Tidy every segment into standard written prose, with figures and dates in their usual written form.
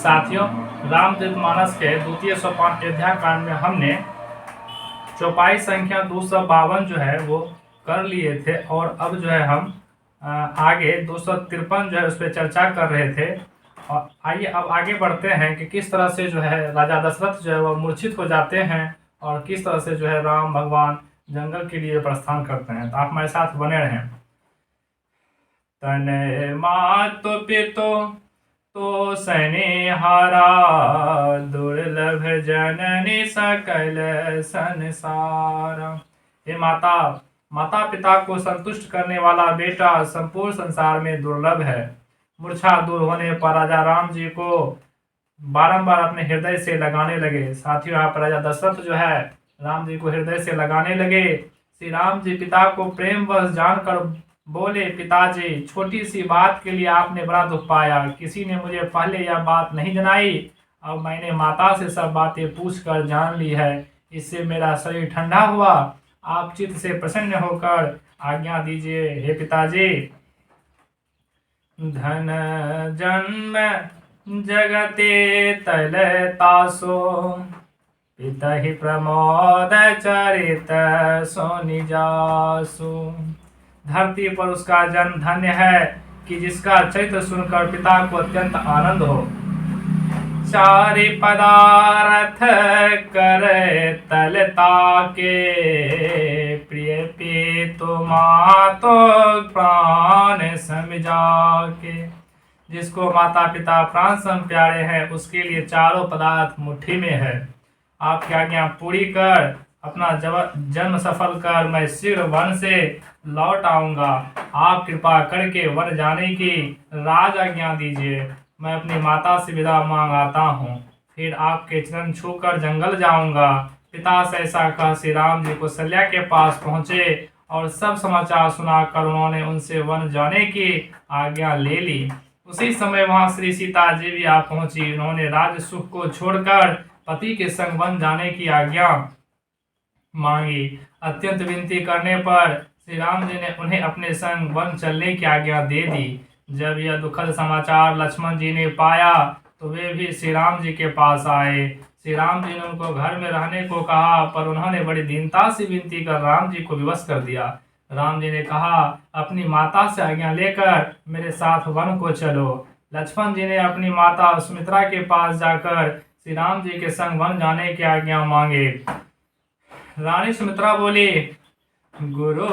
साथियों, रामचरित मानस के द्वितीय सोपान अयोध्या कांड में हमने चौपाई संख्या 252 जो है वो कर लिए थे और अब जो है हम आगे 253 जो है उस पर चर्चा कर रहे थे। और आइए अब आगे बढ़ते हैं कि किस तरह से जो है राजा दशरथ जो है वह मूर्छित हो जाते हैं और किस तरह से जो है राम भगवान जंगल के लिए प्रस्थान करते हैं। तो आप हमारे साथ बने रहें। तने मातु पितु तो सनेहारा, दुर्लभ जननी सकल संसार। हे माता, माता पिता को संतुष्ट करने वाला बेटा संपूर्ण संसार में दुर्लभ है। मूर्छा दूर होने पर राजा राम जी को बारंबार अपने हृदय से लगाने लगे। साथियों, यहाँ पर राजा दशरथ जो है राम जी को हृदय से लगाने लगे। श्री राम जी पिता को प्रेम वश जानकर बोले, पिताजी, छोटी सी बात के लिए आपने बड़ा दुख पाया। किसी ने मुझे पहले यह बात नहीं जनाई। अब मैंने माता से सब बातें पूछकर जान ली है। इससे मेरा शरीर ठंडा हुआ। आप चित्त से प्रसन्न होकर आज्ञा दीजिए। हे पिताजी, धन जन्म जगते तल तासो, पिता ही प्रमोद चरित सोनि जासु। धरती पर उसका जन्म धन्य है कि जिसका चरित्र सुनकर पिता को अत्यंत आनंद हो। चारि पदार्थ करे तलता के, प्रिय पितु मातो प्राण समझा के। जिसको माता पिता प्राण सम प्यारे हैं उसके लिए चारों पदार्थ मुट्ठी में है। आपकी आज्ञा पूरी कर अपना जन्म सफल कर मैं शीघ्र वन से लौट आऊंगा। आप कृपा करके वन जाने की राज आज्ञा दीजिए। मैं अपनी माता से विदा मांग आता हूँ, फिर आपके चरण छूकर जंगल जाऊंगा। पिता से ऐसा कह श्री राम जी कौशल्या के पास पहुंचे और सब समाचार सुनाकर उन्होंने उनसे वन जाने की आज्ञा ले ली। उसी समय वहां श्री सीता जी भी आ पहुंची। उन्होंने राज सुख को छोड़कर पति के संग वन जाने की आज्ञा मांगी। अत्यंत विनती करने पर श्री राम जी ने उन्हें अपने संग वन चलने की आज्ञा दे दी। जब यह दुखद समाचार लक्ष्मण जी ने पाया तो वे भी श्री राम जी के पास आए। श्री राम जी ने उनको घर में रहने को कहा, पर उन्होंने बड़ी दीनता से विनती कर राम जी को विवश कर दिया। राम जी ने कहा, अपनी माता से आज्ञा लेकर मेरे साथ वन को चलो। लक्ष्मण जी ने अपनी माता सुमित्रा के पास जाकर श्री राम जी के संग वन जाने की आज्ञा मांगे। रानी सुमित्रा बोली, गुरु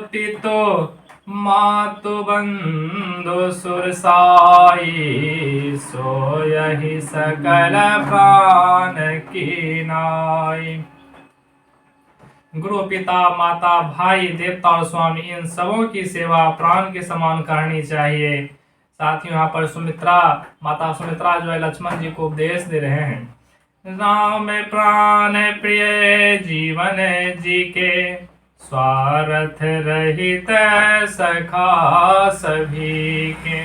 पितो मातु बंधु सुरसाई, सो यही सकल प्राण की नाई। गुरु पिता माता भाई देवता और स्वामी इन सबों की सेवा प्राण के समान करनी चाहिए। साथियों, यहाँ पर माता सुमित्रा जो है लक्ष्मण जी को उपदेश दे रहे हैं। राम प्राण प्रिय जीवन जी के, स्वार्थ रहित सखा सभी के।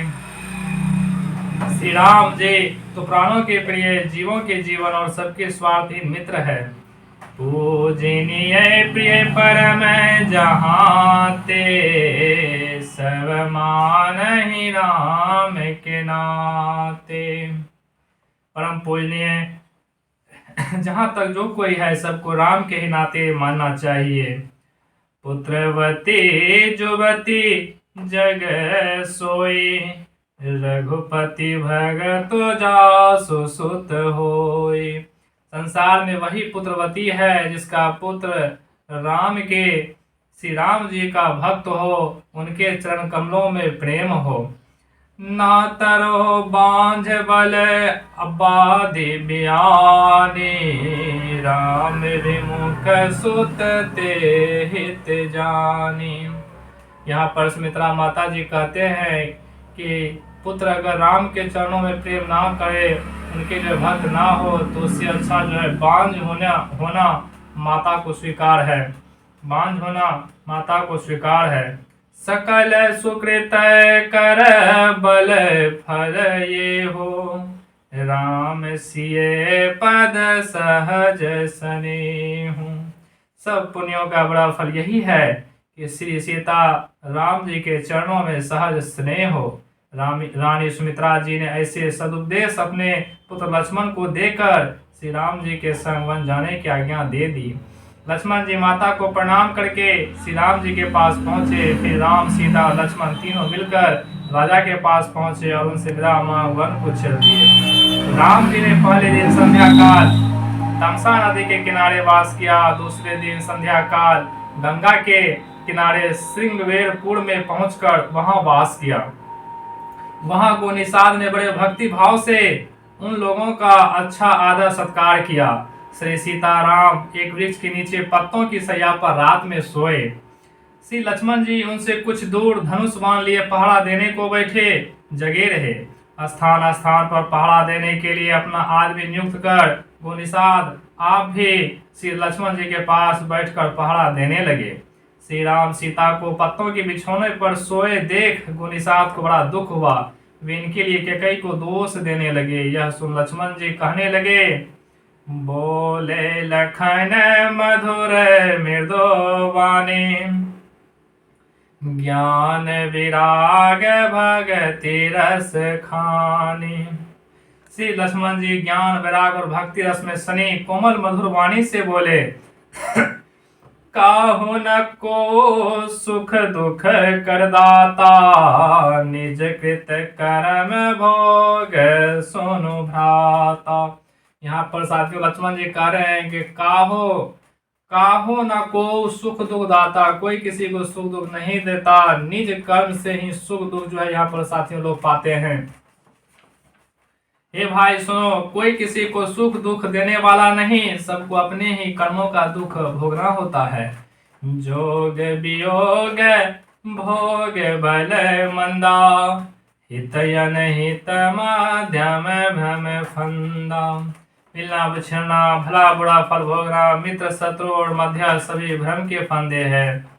श्री राम जी तो प्राणों के प्रिय, जीवों के जीवन और सबके स्वार्थहीन मित्र है। पूजनीय प्रिय परम जहाँ ते, सब मानहि राम के नाते। परम पूजनीय जहाँ तक जो कोई है सबको राम के ही नाते मानना चाहिए। पुत्रवती जुवती जग सोई, रघुपति भगत जासु सुत होई। संसार में वही पुत्रवती है जिसका पुत्र राम के श्री राम जी का भक्त हो, उनके चरण कमलों में प्रेम हो। ना तरो बांझ बल अबाधि बयानी, राम विमुख सुत ते हित जानी। यहाँ पर सुमित्रा माता जी कहते हैं कि पुत्र अगर राम के चरणों में प्रेम ना करे, उनके जो भक्त ना हो, तो उससे अच्छा जो है बांझ होना माता को स्वीकार है। बांझ होना माता को स्वीकार है। सकल सुकृत कर बल फल ये हो, राम सिए पद सहज स्नेहु। सब पुण्यों का बड़ा फल यही है कि श्री सीता राम जी के चरणों में सहज स्नेह हो। रानी सुमित्रा जी ने ऐसे सदुपदेश अपने पुत्र लक्ष्मण को देकर श्री राम जी के संग वन जाने की आज्ञा दे दी। लक्ष्मण जी माता को प्रणाम करके श्री राम जी के पास पहुंचे। फिर राम, सीता और लक्ष्मण तीनों मिलकर राजा के पास पहुंचे और उनसे विदा मांग वन को चल दिए। राम जी ने पहले दिन संध्या काल तमसा नदी के किनारे वास किया। दूसरे दिन संध्या काल गंगा के किनारे श्रृंगवेरपुर में पहुंचकर वहां वास किया। वहां को निषाद ने बड़े भक्ति भाव से उन लोगों का अच्छा आदर सत्कार किया। श्री सीताराम एक वृक्ष के नीचे पत्तों की सैया पर रात में सोए। श्री लक्ष्मण जी उनसे कुछ दूर धनुष बाण लिए पहरा देने को बैठे, जगे रहे। स्थान स्थान पर पहरा देने के लिए अपना आदमी नियुक्त कर वो निषाद आप भी श्री लक्ष्मण जी के पास बैठकर पहरा देने लगे। श्री राम सीता को पत्तों के बिछौने पर सोए देख गुनिसात को बड़ा दुख हुआ। वे इनके लिए कैकेयी को दोष देने लगे। यह सुन लक्ष्मण जी कहने लगे, बोले लखन मधुर मृदु वाणी, ज्ञान विराग भगति रस खानी। श्री लक्ष्मण जी ज्ञान विराग और भक्ति रस में सनी कोमल मधुर वाणी से बोले, काहु न को सुख दुख करदाता, निज कृत कर्म भोग सोनु भ्राता। यहाँ पर साथियों लक्ष्मण जी कह रहे हैं कि काहो न को सुख दुख दाता, कोई किसी को सुख दुख नहीं देता, निज कर्म से ही सुख दुख जो है यहाँ पर साथियों लोग पाते हैं। हे भाई सुनो, कोई किसी को सुख दुख देने वाला नहीं, सबको अपने ही कर्मों का दुख भोगना होता है। जोग वियोग भोग बल मंदा, हितयन हित माध्यम भ्रम फंदा। मिलना बिछड़ना, भला बुरा फल भोगना, मित्र शत्रु और मध्य सभी भ्रम के फंदे हैं।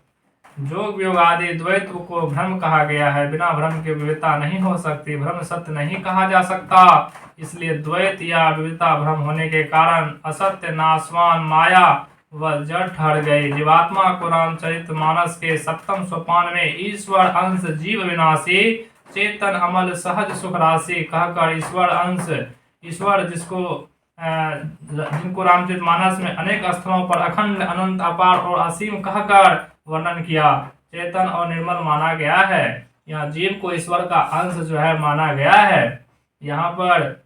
जोग वियोग आदि द्वैत को भ्रम कहा गया है। बिना भ्रम के विविधता नहीं हो सकती, भ्रम सत्य नहीं कहा जा सकता। इसलिए द्वैत या विविधता भ्रम होने के कारण असत्य नाशवान माया व जड़ ठहर गई। जीवात्मा को रामचरित मानस के 7वें सोपान में ईश्वर अंश जीव विनाशी, चेतन अमल सहज सुख राशि कहकर ईश्वर अंश, ईश्वर जिनको रामचरित मानस में अनेक स्थलों पर अखंड अनंत अपार और असीम कहकर वर्णन किया, चेतन और निर्मल माना गया है। यहाँ जीव को ईश्वर का अंश जो है माना गया है। यहाँ पर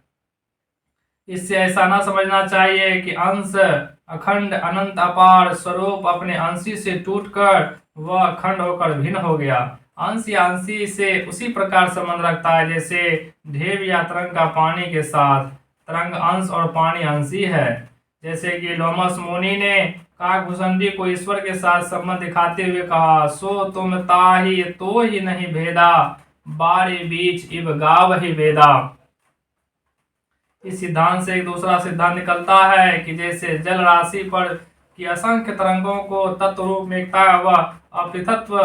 इससे ऐसा ना समझना चाहिए कि अंश अखंड अनंत अपार स्वरूप अपने अंशी से टूटकर वह अखंड होकर भिन्न हो गया। अंश या अंशी से उसी प्रकार संबंध रखता है जैसे ढेव या तरंग का पानी के साथ। तरंग अंश और पानी अंशी है। जैसे कि लोमस मुनि ने काकभूषणी को ईश्वर के साथ संबंध दिखाते हुए कहा, सो तुम ताहि तो ही नहीं भेदा, बारी बीच इब गाव ही वेदा। इस सिद्धांत से एक दूसरा सिद्धांत निकलता है कि जैसे जल राशि पर की असंख्य तरंगों को तत्व रूप में एकता व अपृथत्व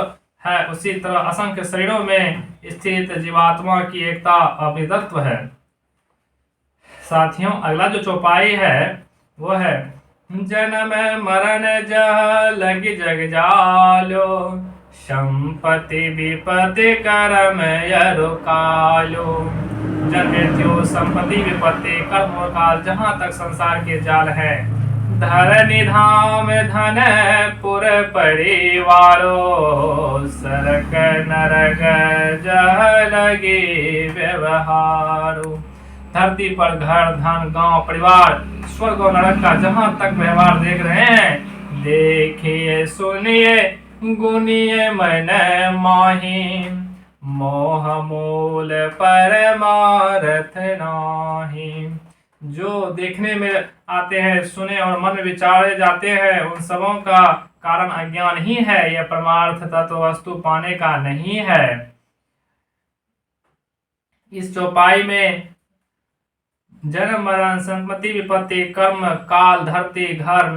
है, उसी तरह असंख्य शरीरों में स्थित जीवात्मा की एकता अपृथत्व है। साथियों अगला जो चौपाई है वो है, जन्म मरण जह लगी जग जालो, संपत्ति विपत्ति कर्म यरु कालो। जन्म मृत्यु संपत्ति विपत्ति कर्म और काल जहाँ तक संसार के जाल है। धरनी धाम धन पुर परिवारो, सरक नरक जह लगी व्यवहारो। धरती पर घर धन गांव परिवार स्वर्ग और नरक का जहां तक व्यवहार देख रहे हैं, देखिए सुनिए गुनिए मन माही, मोह मूल परमारथ नाही। जो देखने में आते हैं, सुने और मन में विचारे जाते हैं, उन सबों का कारण अज्ञान ही है। यह परमार्थ तत्व वस्तु पाने का नहीं है। इस चौपाई में जन्म मरण संपत्ति विपत्ति कर्म काल धरती घर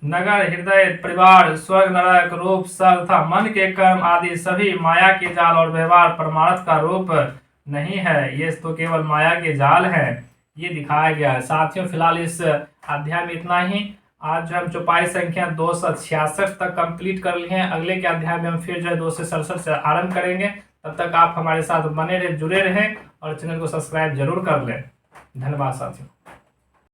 नगर हृदय परिवार स्वर्ग नरक रूप सब तथा मन के कर्म आदि सभी माया के जाल और व्यवहार परमार्थ का रूप नहीं है। ये तो केवल माया के जाल है, ये दिखाया गया है। साथियों फिलहाल इस अध्याय में इतना ही। आज जो हम चौपाई संख्या 266 तक कंप्लीट कर लिए हैं। अगले के अध्याय में हम फिर जो है 267 से आरंभ करेंगे। तब तक आप हमारे साथ बने रहे, जुड़े रहें और चैनल को सब्सक्राइब जरूर कर लें। धन्यवाद साथियों।